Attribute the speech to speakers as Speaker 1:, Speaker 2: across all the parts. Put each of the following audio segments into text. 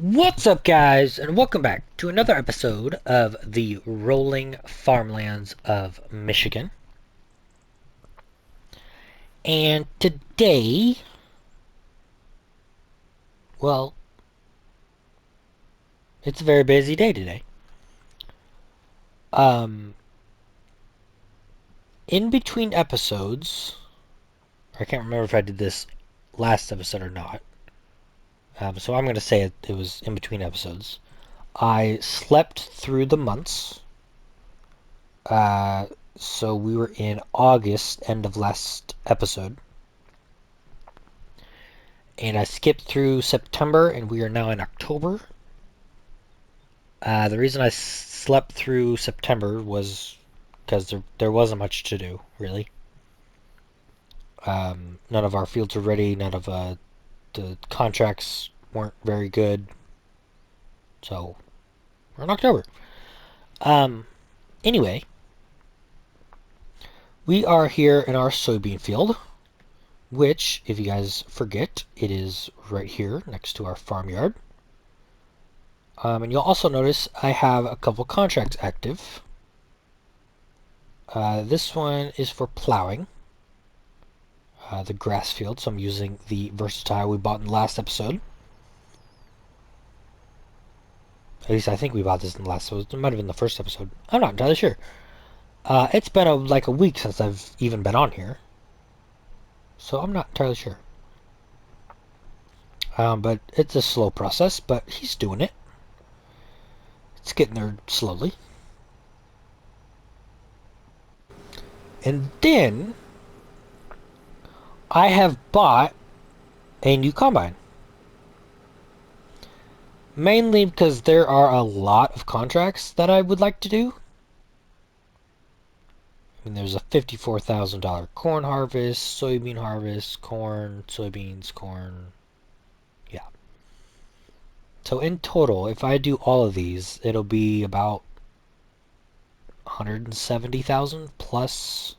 Speaker 1: What's up, guys, and welcome back to another episode of the rolling farmlands of Michigan. And today, well, it's a very busy day today. Um, in between episodes, I can't remember if I did this last episode or not. So I'm going to say it was in between episodes. I slept through the months. Uh, so we were in August, end of last episode. And I skipped through September, and we are now in October. The reason I slept through September was because there wasn't much to do, really. None of our fields were ready. None of the contracts weren't very good. So we're in October. Um, anyway, we are here in our soybean field, which, if you guys forget, it is right here next to our farmyard. And you'll also notice I have a couple contracts active. This one is for plowing the grass field, so I'm using the Versatile we bought in the last episode. At least I think we bought this in the last episode. It might have been the first episode. I'm not entirely sure. It's been like a week since I've even been on here, so I'm not entirely sure. But it's a slow process, but he's doing it. It's getting there slowly. And then I have bought a new combine. Mainly because there are a lot of contracts that I would like to do. I mean, there's a $54,000 corn harvest, soybean harvest, corn, soybeans, corn. Yeah. So in total, if I do all of these, it'll be about 170,000 plus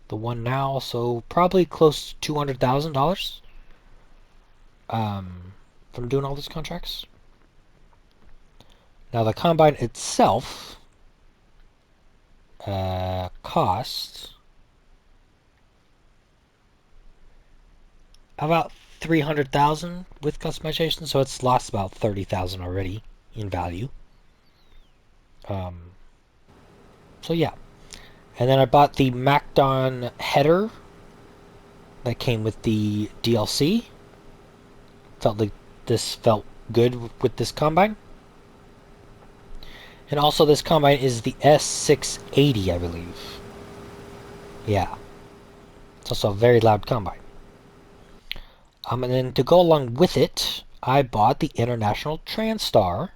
Speaker 1: the one now, so probably close to $200,000 from doing all these contracts. Now the combine itself costs about 300,000 with customization, so it's lost about 30,000 already in value. So yeah. And then I bought the Macdon header that came with the DLC. Felt like this felt good with this combine. And also this combine is the S680, I believe. Yeah. It's also a very loud combine. And then to go along with it, I bought the International Transtar.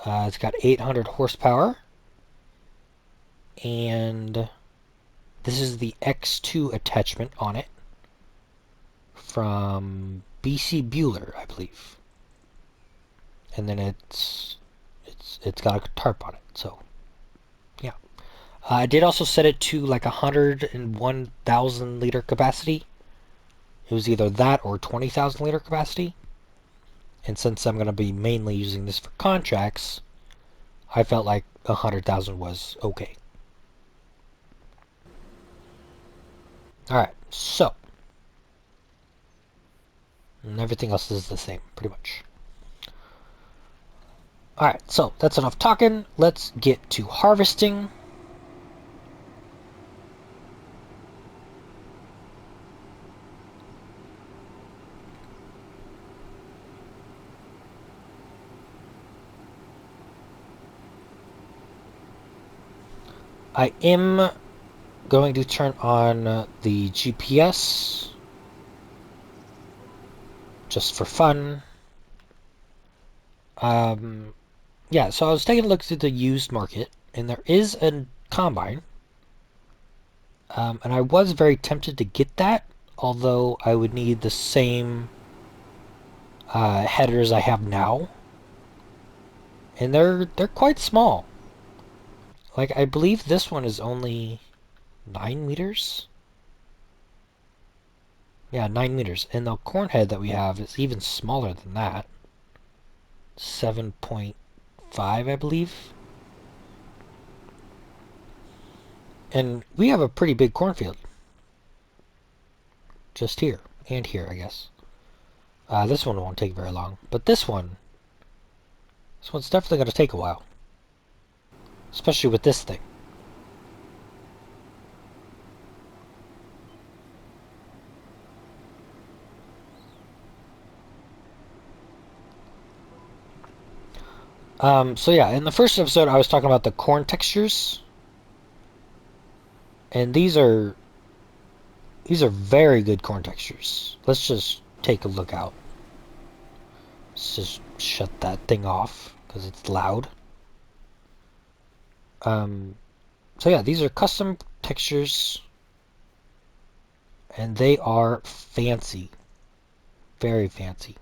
Speaker 1: It's got 800 horsepower. And this is the X2 attachment on it from BC Bueller, I believe. And then it's got a tarp on it, so yeah. I did also set it to like 101,000 liter capacity. It was either that or 20,000 liter capacity. And since I'm going to be mainly using this for contracts, I felt like 100,000 was okay. Alright, so. And everything else is the same, pretty much. Alright, so that's enough talking. Let's get to harvesting. I am going to turn on the GPS just for fun. Yeah, so I was taking a look through the used market, and there is a combine. And I was very tempted to get that, although I would need the same headers I have now. And they're quite small. Like, I believe this one is only 9 meters? Yeah, 9 meters. And the corn head that we have is even smaller than that. 7.5, I believe. And we have a pretty big cornfield. Just here. And here, I guess. This one won't take very long. But this one's definitely going to take a while. Especially with this thing. So yeah, in the first episode I was talking about the corn textures. And these are very good corn textures. Let's just take a look out. Let's just shut that thing off because it's loud. So yeah, these are custom textures and they are fancy. Very fancy.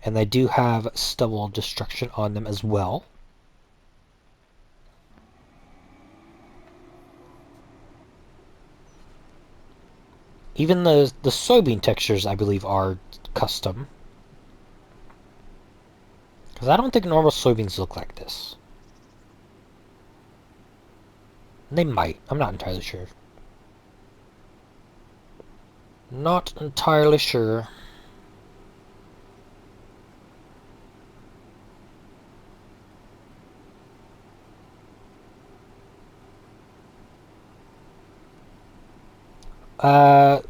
Speaker 1: And they do have stubble destruction on them as well. Even the soybean textures, I believe, are custom. Because I don't think normal soybeans look like this. They might. I'm not entirely sure. Not entirely sure.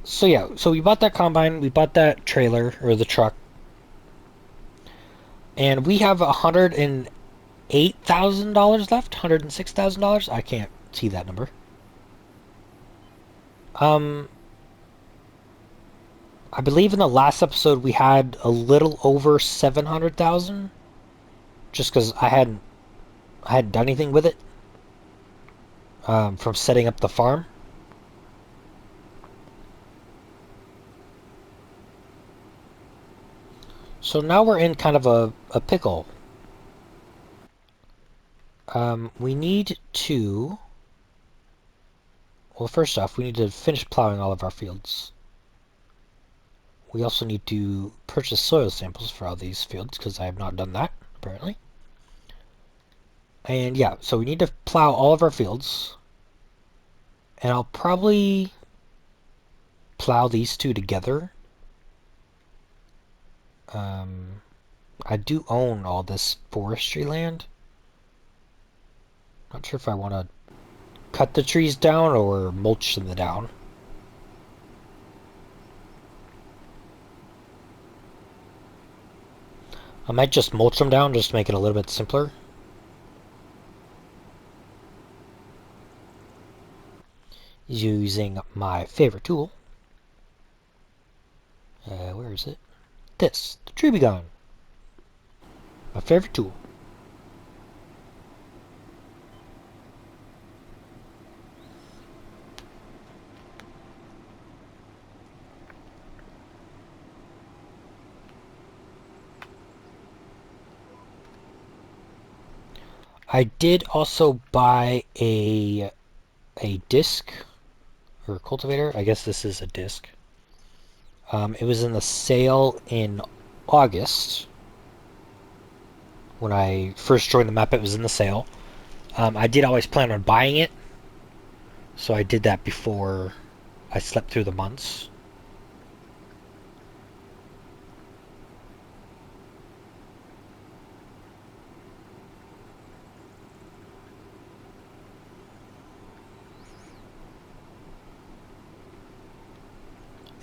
Speaker 1: So yeah, so we bought that combine, we bought that trailer, or the truck, and we have $108,000 left, $106,000. I can't see that number. I believe in the last episode we had a little over 700,000, just because I hadn't done anything with it, from setting up the farm. So now we're in kind of a pickle. We need to... Well, first off, we need to finish plowing all of our fields. We also need to purchase soil samples for all these fields, because I have not done that, apparently. And yeah, so we need to plow all of our fields. And I'll probably plow these two together. I do own all this forestry land. Not sure if I want to cut the trees down or mulch them down. I might just mulch them down just to make it a little bit simpler. Using my favorite tool. Where is it? This, the tree gun. My favorite tool. I did also buy a disc or a cultivator. I guess this is a disc. It was in the sale in August. When I first joined the map, it was in the sale. I did always plan on buying it, so I did that before I slept through the months.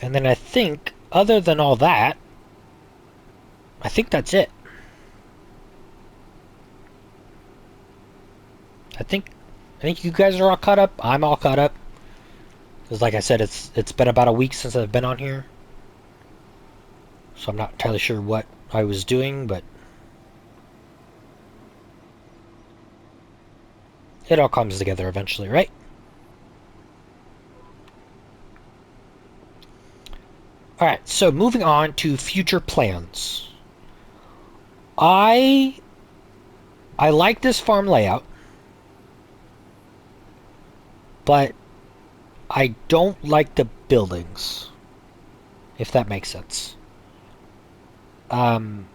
Speaker 1: And then I think, other than all that, I think that's it. I think you guys are all caught up. I'm all caught up. Because like I said, it's been about a week since I've been on here. So I'm not entirely sure what I was doing, but it all comes together eventually, right? Alright, so moving on to future plans. I like this farm layout, but I don't like the buildings, if that makes sense. Um,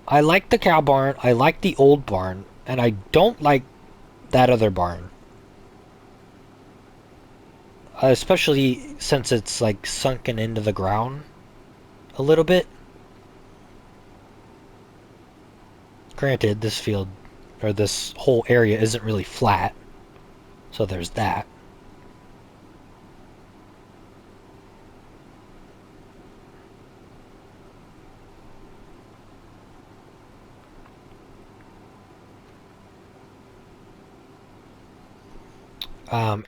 Speaker 1: I like the cow barn, I like the old barn, and I don't like that other barn. Especially since it's like sunken into the ground a little bit. Granted, this field or this whole area isn't really flat, so there's that.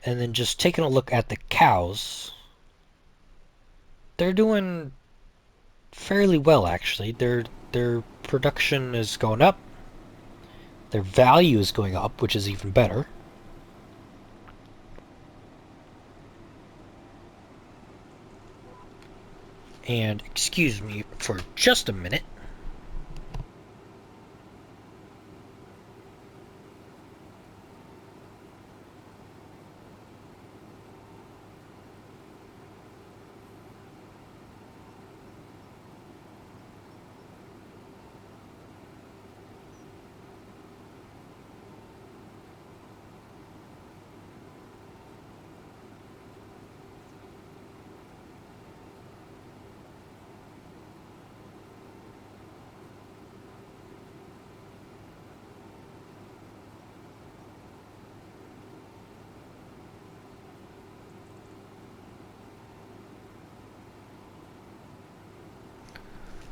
Speaker 1: And then just taking a look at the cows, they're doing fairly well actually. Their production is going up. Their value is going up, which is even better. And excuse me for just a minute.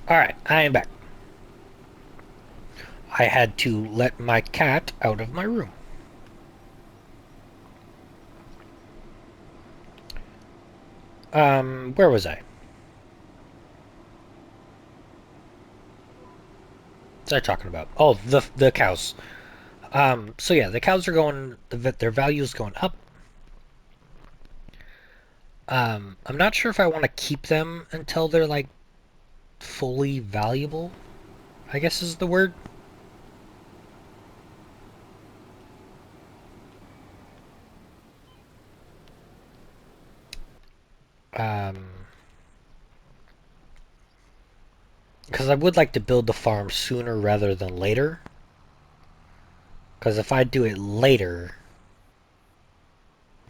Speaker 1: Alright, I am back. I had to let my cat out of my room. Where was I? What was I talking about? Oh, the cows. So yeah, the cows are going. Their value is going up. I'm not sure if I want to keep them until they're like fully valuable. I guess is the word. Um, because I would like to build the farm sooner rather than later. Because if I do it later,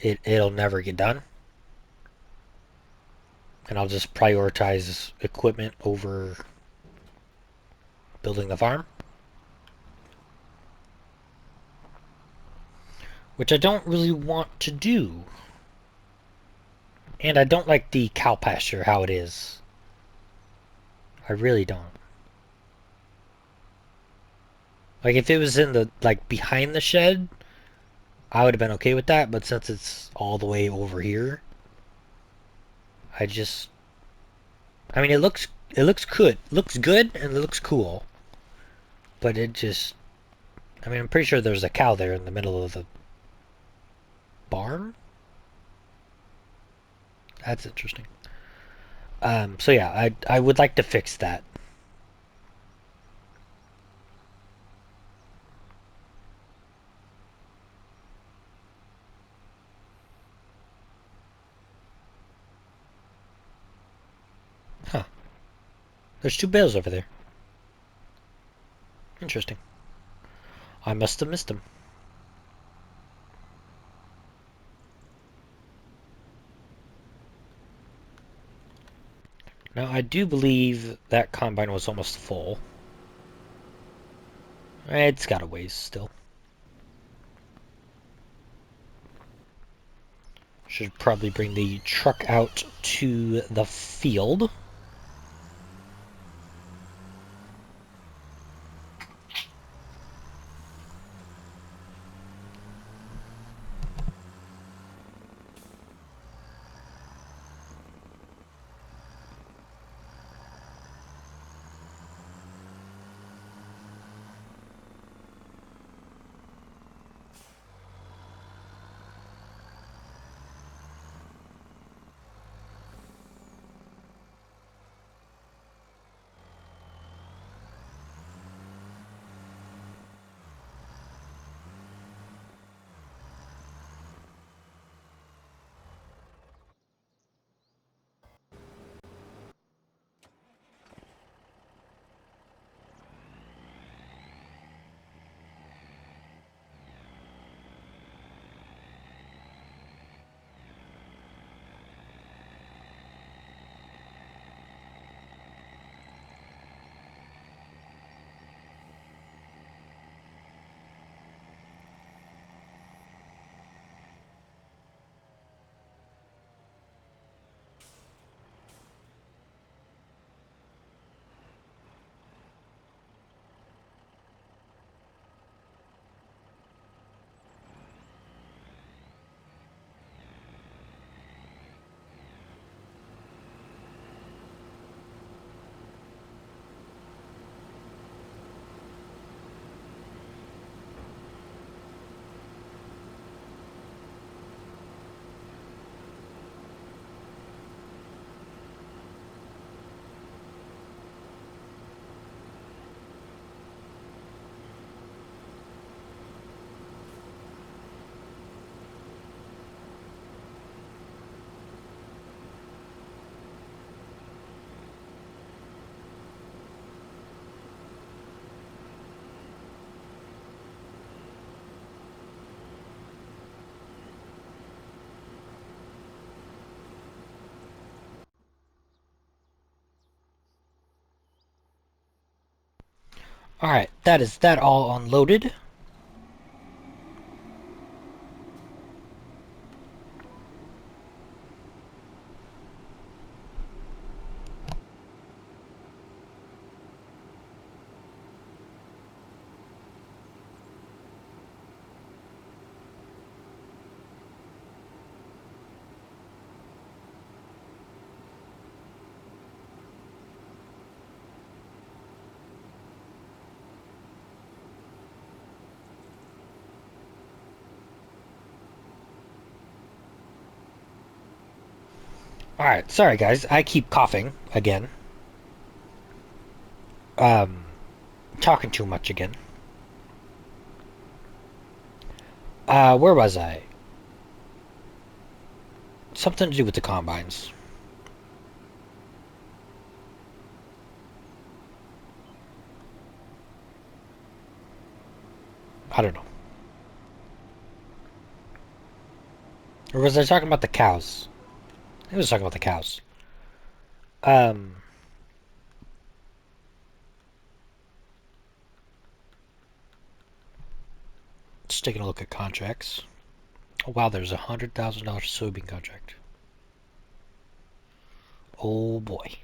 Speaker 1: it'll never get done, and I'll just prioritize equipment over building the farm, which I don't really want to do. And I don't like the cow pasture how it is. I really don't. Like if it was in the like behind the shed, I would have been okay with that, but since it's all the way over here, I just I mean it looks good. It looks good and it looks cool. But it just I mean I'm pretty sure there's a cow there in the middle of the barn. That's interesting. So yeah, I would like to fix that. Huh. There's two bales over there. Interesting. I must have missed them. Now I do believe that combine was almost full. It's got a ways still. Should probably bring the truck out to the field. Alright, that is that all unloaded. Alright, sorry guys, I keep coughing again. Um, Talking too much again. Where was I? Something to do with the combines. I don't know. Or was I talking about the cows? I was talking about the cows. Um, just taking a look at contracts. Oh wow, there's a $100,000 soybean contract. Oh boy.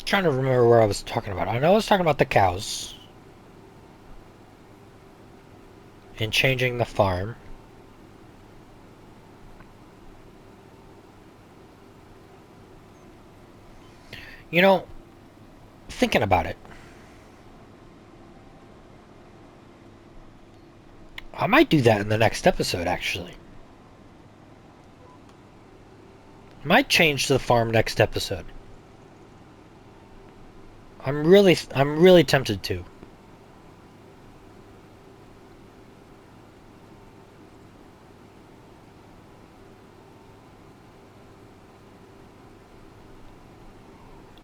Speaker 1: Trying to remember where I was talking about. I know I was talking about the cows and changing the farm. You know, thinking about it, I might do that in the next episode, actually. I might change the farm next episode. I'm really tempted to.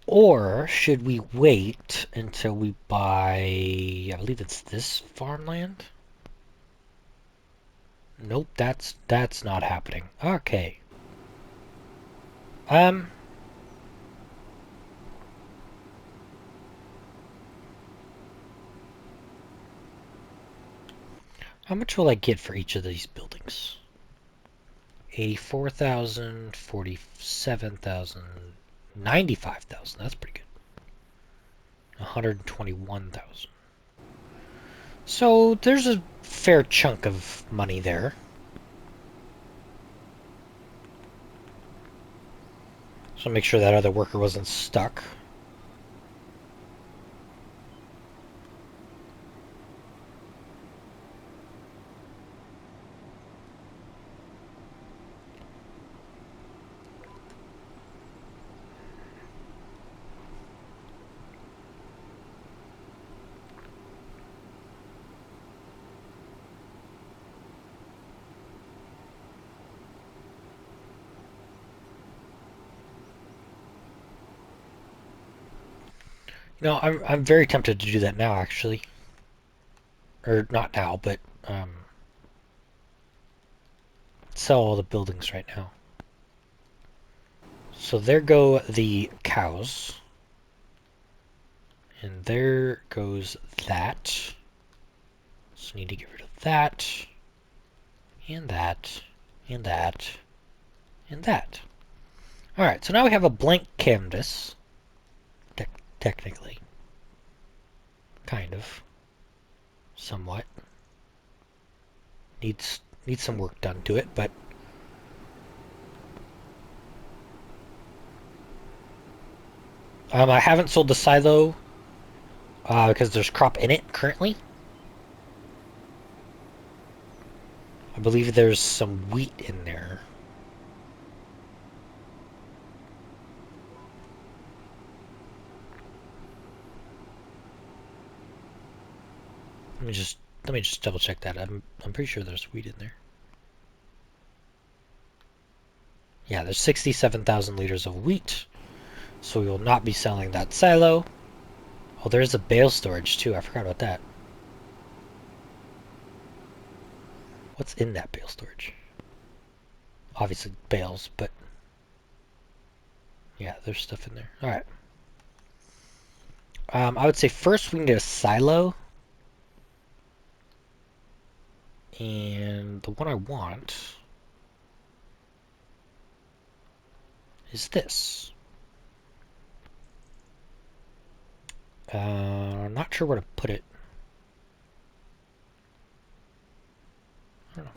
Speaker 1: Or should we wait until we buy, I believe it's this farmland? Nope, that's not happening. Okay. Um how much will I get for each of these buildings? 84,000, 47,000, 95,000. That's pretty good. 121,000. So there's a fair chunk of money there. So make sure that other worker wasn't stuck. You know, I'm very tempted to do that now, actually. Or not now, but sell all the buildings right now. So there go the cows. And there goes that. So need to get rid of that. And that. And that. And that. Alright, so now we have a blank canvas. Technically. Kind of. Somewhat. Needs some work done to it, but I haven't sold the silo because there's crop in it currently. I believe there's some wheat in there. Let me just double check that. I'm pretty sure there's wheat in there. Yeah, there's 67,000 liters of wheat. So we will not be selling that silo. Oh, there's a bale storage too. I forgot about that. What's in that bale storage? Obviously bales, but yeah, there's stuff in there. Alright. I would say first we can get a silo. And the one I want is this. I'm not sure where to put it. I don't know.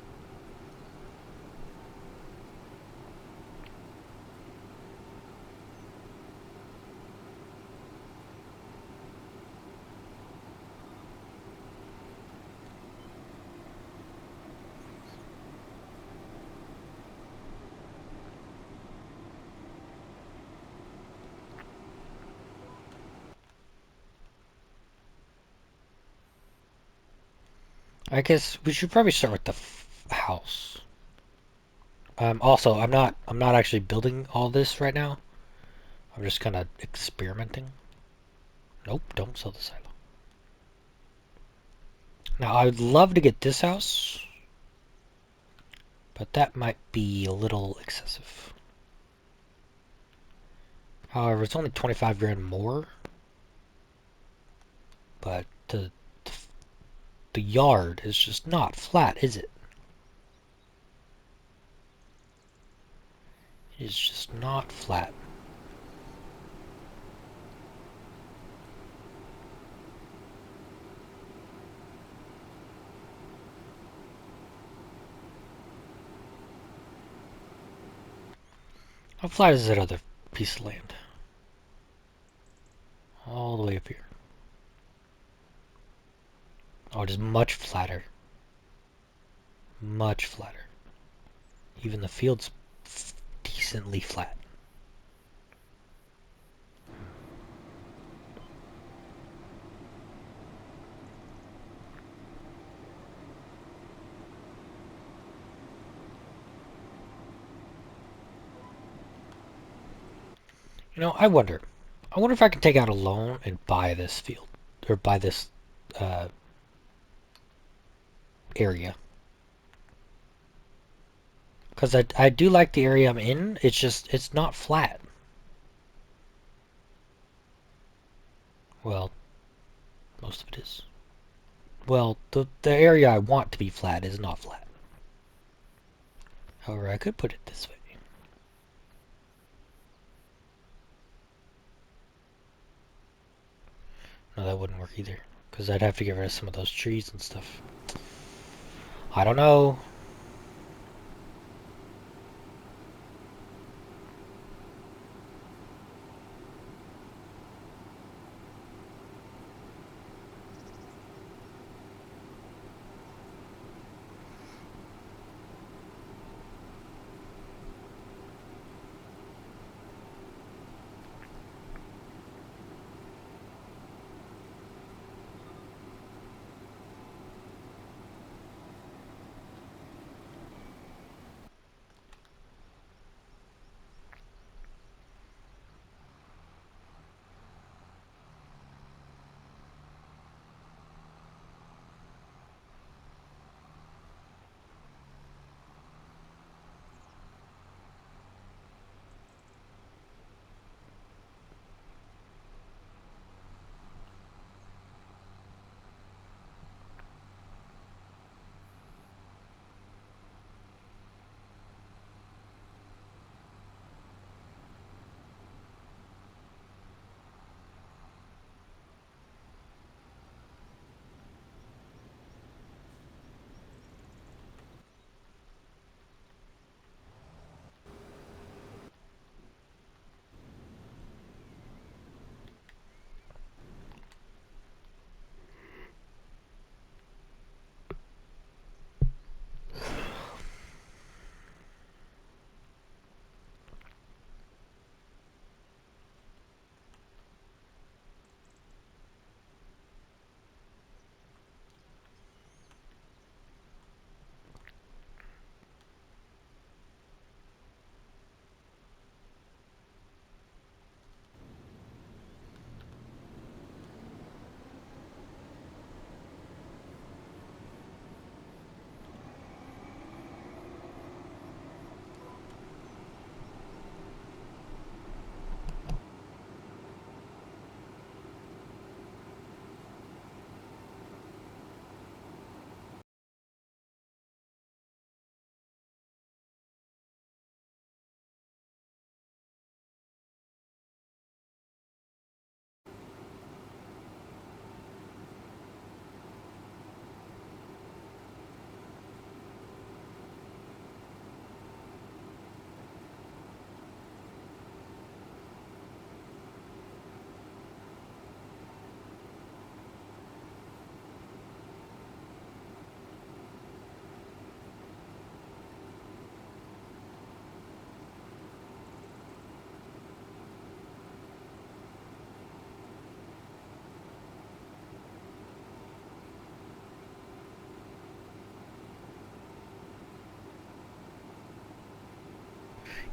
Speaker 1: I guess we should probably start with the house. Also, I'm not actually building all this right now. I'm just kind of experimenting. Nope, don't sell the silo. Now, I would love to get this house, but that might be a little excessive. However, it's only 25 grand more, but the yard is just not flat, is it? It is just not flat. How flat is that other piece of land? All the way up here. Oh, it is much flatter. Much flatter. Even the field's decently flat. You know, I wonder. I wonder if I can take out a loan and buy this field. Or buy this uh, area. Because I do like the area I'm in. It's just, it's not flat. Well, most of it is. Well, the area I want to be flat is not flat. However, I could put it this way. No, that wouldn't work either. Because I'd have to get rid of some of those trees and stuff. I don't know.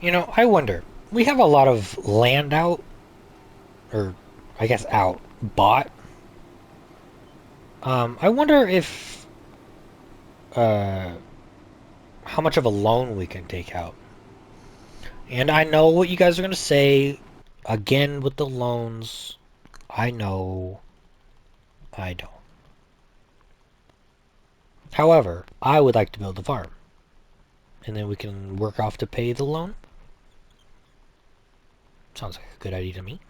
Speaker 1: You know, I wonder. We have a lot of land out, or I guess out, bought. I wonder if uh, how much of a loan we can take out. And I know what you guys are gonna say. Again with the loans. I know. I don't. However, I would like to build a farm. And then we can work off to pay the loan. Sounds like a good idea to me.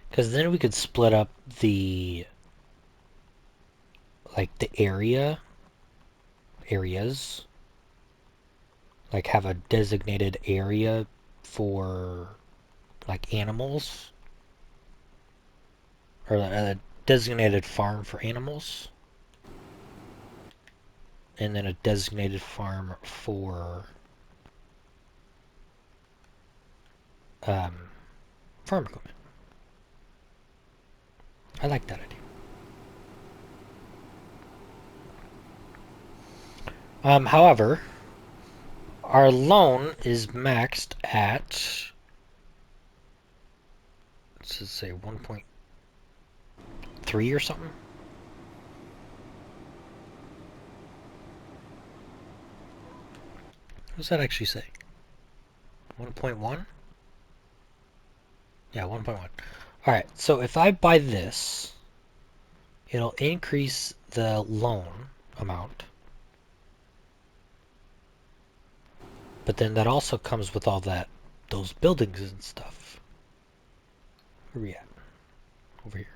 Speaker 1: Because then we could split up the the areas, like have a designated area for like animals, or a designated farm for animals, and then a designated farm for um, farm equipment. I like that idea. However, our loan is maxed at, let's just say 1.3 or something. What does that actually say? 1.1? Yeah, 1.1. Alright, so if I buy this, it'll increase the loan amount. But then that also comes with all those buildings and stuff. Where are we at? Over here.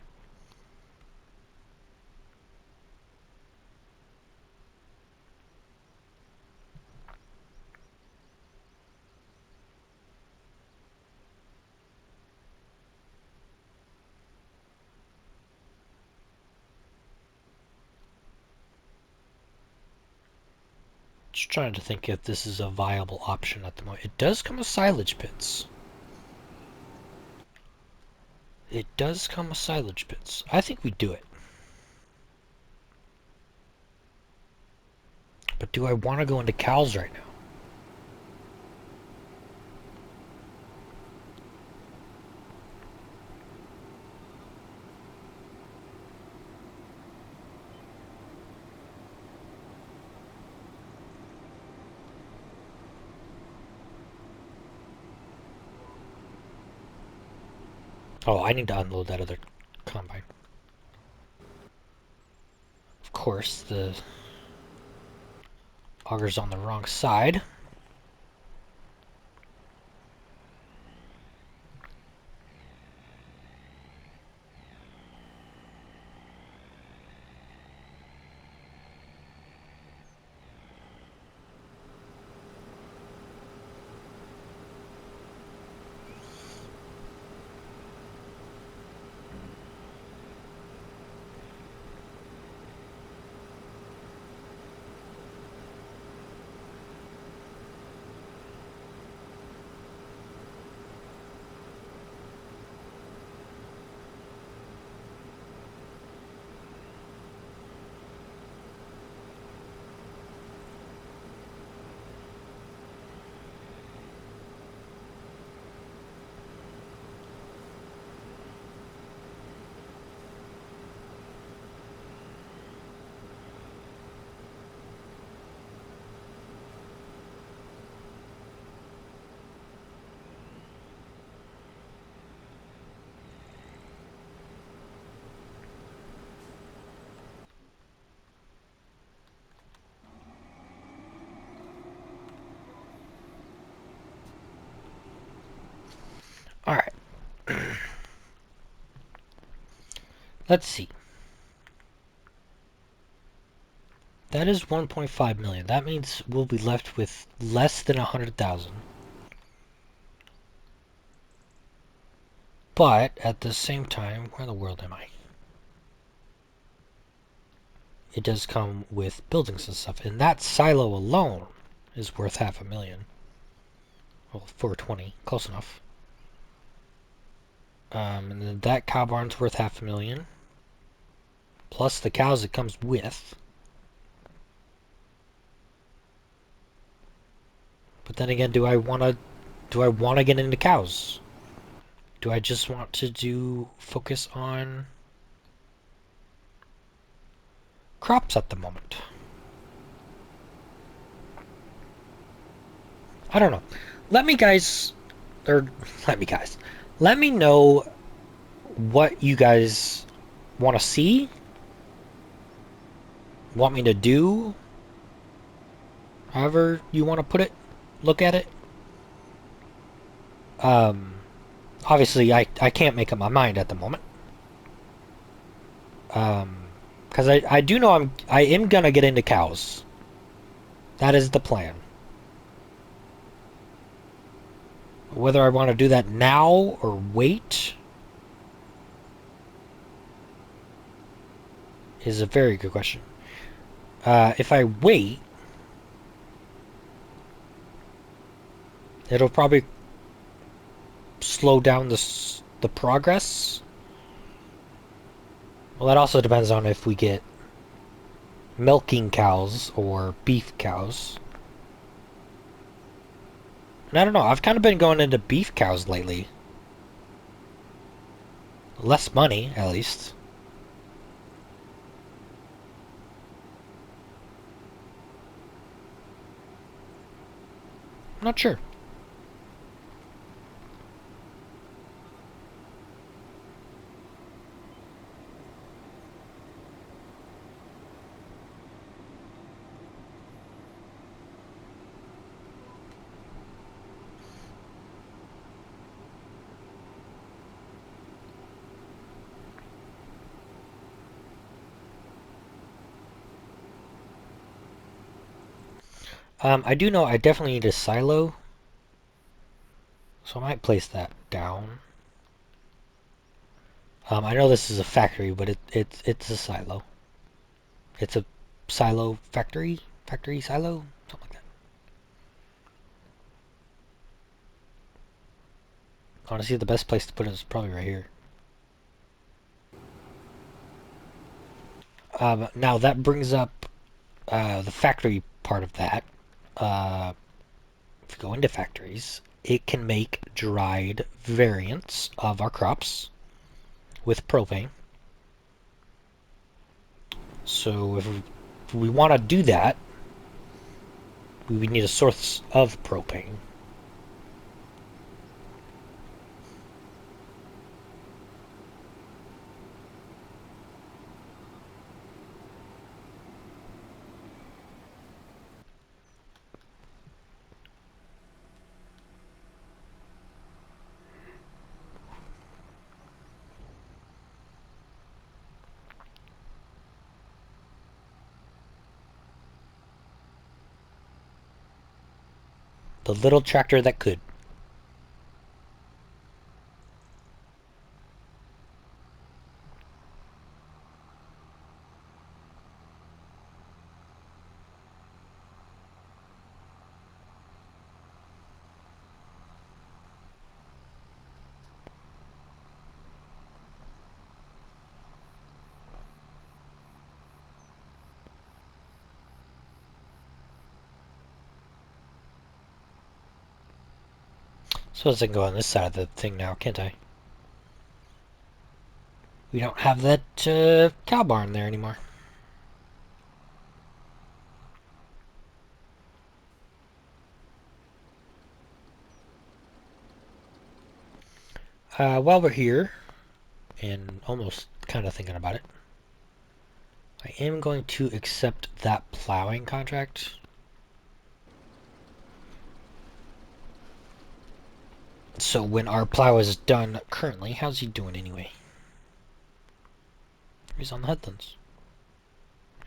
Speaker 1: Just trying to think if this is a viable option at the moment. It does come with silage pits. It does come with silage pits. I think we do it. But do I want to go into cows right now? Oh, I need to unload that other combine. Of course, the auger's on the wrong side. Alright. Let's see. That is 1.5 million. That means we'll be left with less than 100,000. But at the same time, where in the world am I? It does come with buildings and stuff, and that silo alone is worth 500,000. Well, 420, close enough. And then that cow barn's worth 500,000. Plus the cows it comes with. But then again, do I want to get into cows? Do I just want to focus on crops at the moment? I don't know. Let me guys, or let me guys, let me know what you guys want to see, want me to do, however you want to put it, look at it. Um, Obviously, I can't make up my mind at the moment. Because I do know I am gonna get into cows. That is the plan. Whether I want to do that now or wait is a very good question. If I wait, it'll probably slow down the progress. Well, that also depends on if we get milking cows or beef cows. And I don't know, I've kind of been going into beef cows lately. Less money, at least. I'm not sure. I do know I definitely need a silo, so I might place that down. I know this is a factory, but it's a silo. It's a silo factory? Factory silo? Something like that. Honestly, the best place to put it is probably right here. Now that brings up the factory part of that. Uh, if you go into factories, it can make dried variants of our crops with propane. So if we want to do that, we would need a source of propane. The little tractor that could. Suppose I can go on this side of the thing now, can't I? We don't have that cow barn there anymore. While we're here, and almost kind of thinking about it, I am going to accept that plowing contract. So when our plow is done currently, how's he doing anyway? He's on the headlands.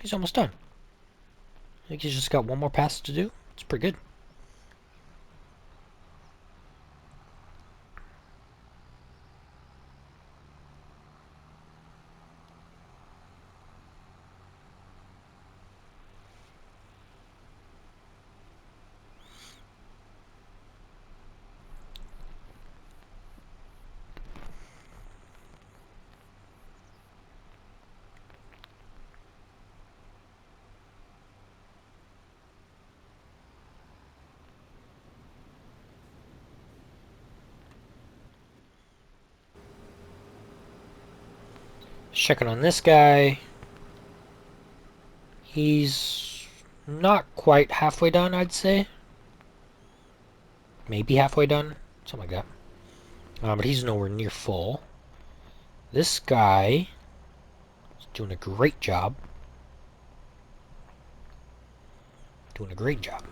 Speaker 1: He's almost done. I think he's just got one more pass to do. It's pretty good. Checking on this guy. He's not quite halfway done, I'd say. Maybe halfway done. Something like that. But he's nowhere near full. This guy is doing a great job. Doing a great job.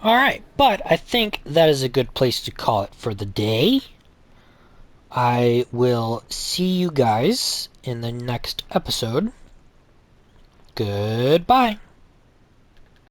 Speaker 1: Alright, but I think that is a good place to call it for the day. I will see you guys in the next episode. Goodbye.